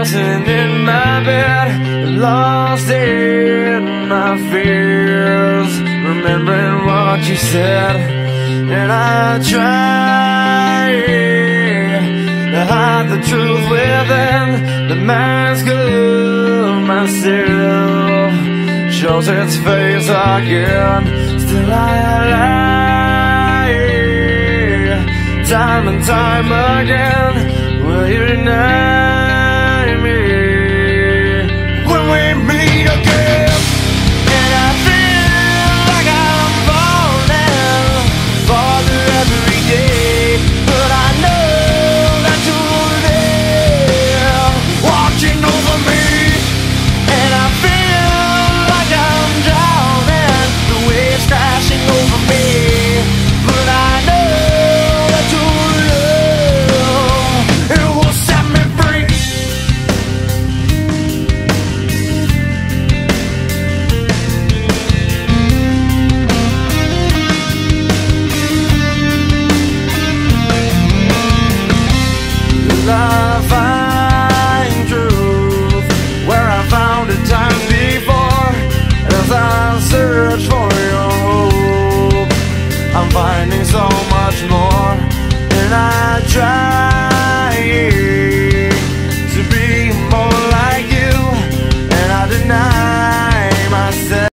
sitting in my bed, lost in my fears, remembering what you said. And I try to hide the truth within. The mask of myself shows its face again. Still I lie, time and time again. Will you deny